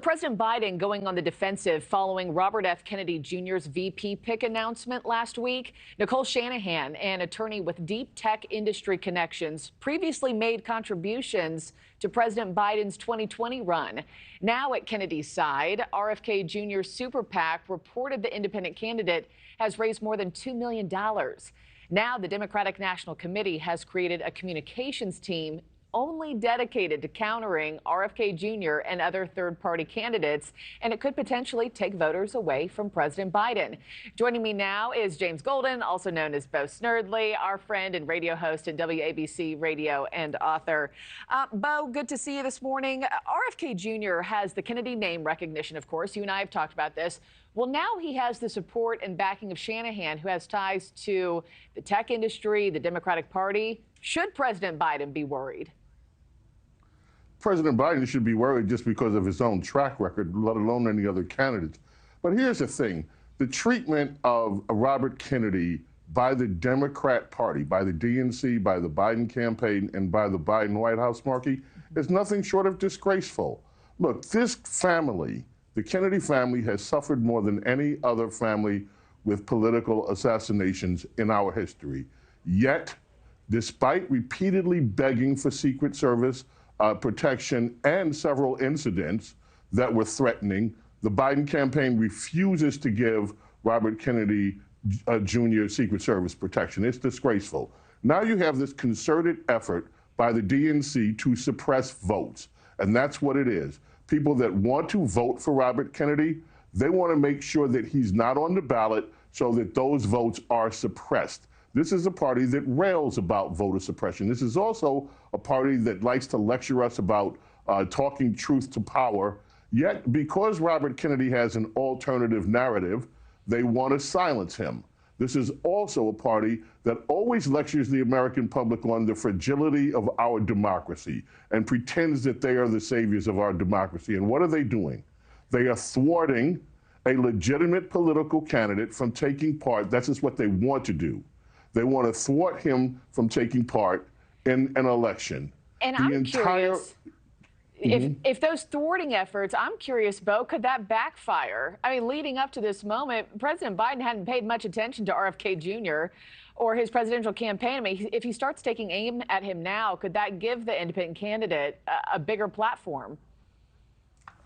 President Biden going on the defensive following Robert F. Kennedy Jr.'s VP pick announcement last week. Nicole Shanahan, an attorney with deep tech industry connections, previously made contributions to President Biden's 2020 run. Now at Kennedy's side, RFK Jr. super PAC reported the independent candidate has raised more than $2 million. Now the Democratic National Committee has created a communications team only dedicated to countering RFK Jr. and other third-party candidates, and it could potentially take voters away from President Biden. Joining me now is James Golden, also known as Bo Snerdley, our friend and radio host at WABC Radio and author. Bo, good to see you this morning. RFK Jr. has the Kennedy name recognition, of course. You and I have talked about this. Well, now he has the support and backing of Shanahan, who has ties to the tech industry, the Democratic Party. Should President Biden be worried? President Biden should be worried just because of his own track record, let alone any other candidates. But here's the thing. The treatment of Robert Kennedy by the Democrat Party, by the DNC, by the Biden campaign, and by the Biden White House, Markie, is nothing short of disgraceful. Look, this family, the Kennedy family, has suffered more than any other family with political assassinations in our history. Yet, despite repeatedly begging for Secret Service protection and several incidents that were threatening, the Biden campaign refuses to give Robert Kennedy Jr. Secret Service protection. It's disgraceful. Now you have this concerted effort by the DNC to suppress votes, and that's what it is. People that want to vote for Robert Kennedy, they want to make sure that he's not on the ballot so that those votes are suppressed. This is a party that rails about voter suppression. This is also a party that likes to lecture us about talking truth to power. Yet, because Robert Kennedy has an alternative narrative, they want to silence him. This is also a party that always lectures the American public on the fragility of our democracy and pretends that they are the saviors of our democracy. And what are they doing? They are thwarting a legitimate political candidate from taking part. That's just what they want to do. They want to thwart him from taking part in an election. And I'm curious, if those thwarting efforts, I'm curious, Bo, could that backfire? I mean, leading up to this moment, President Biden hadn't paid much attention to RFK Jr. or his presidential campaign. I mean, if he starts taking aim at him now, could that give the independent candidate a bigger platform?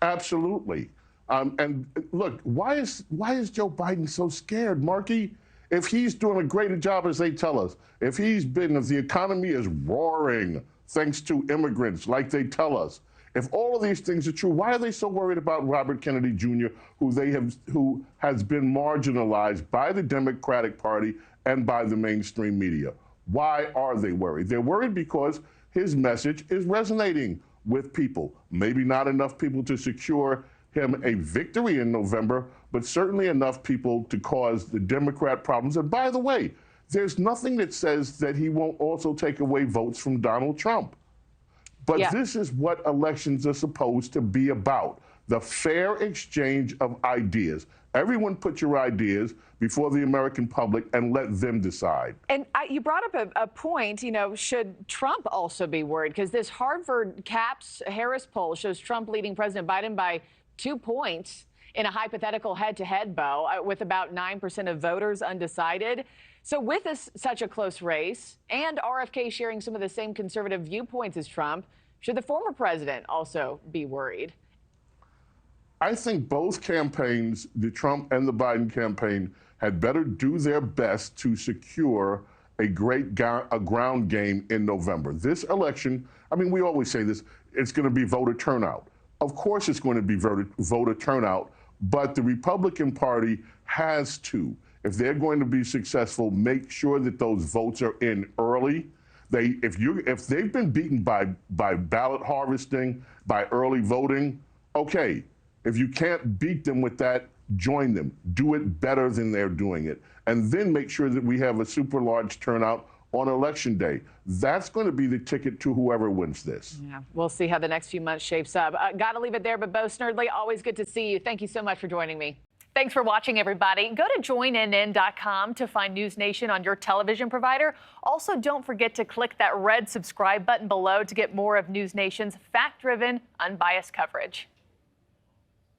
Absolutely. And look, why is Joe Biden so scared, Markie? If he's doing a great job, as they tell us, if the economy is roaring thanks to immigrants, like they tell us, if all of these things are true, why are they so worried about Robert Kennedy Jr., who has been marginalized by the Democratic Party and by the mainstream media? Why are they worried? They're worried because his message is resonating with people. Maybe not enough people to secure him a victory in November, but certainly enough people to cause the Democrat problems. And by the way, there's nothing that says that he won't also take away votes from Donald Trump. But This is what elections are supposed to be about, the fair exchange of ideas. Everyone put your ideas before the American public and let them decide. And you brought up a point, should Trump also be worried? Because this Harvard Harris poll shows Trump leading President Biden by 2 points in a hypothetical head-to-head, Bo, with about 9% of voters undecided. So with such a close race and RFK sharing some of the same conservative viewpoints as Trump, should the former president also be worried? I think both campaigns, the Trump and the Biden campaign, had better do their best to secure a ground game in November. This election, I mean, we always say this, it's going to be voter turnout. Of course it's going to be voter turnout, but the Republican Party has to, if they're going to be successful, make sure that those votes are in early. If they've been beaten by ballot harvesting, by early voting, okay. If you can't beat them with that, join them. Do it better than they're doing it. And then make sure that we have a super large turnout on Election Day. That's going to be the ticket to whoever wins this. Yeah, we'll see how the next few months shapes up. Got to leave it there, but Bo Snerdley, always good to see you. Thank you so much for joining me. Thanks for watching, everybody. Go to joinnn.com to find NewsNation on your television provider. Also, don't forget to click that red subscribe button below to get more of NewsNation's fact-driven, unbiased coverage.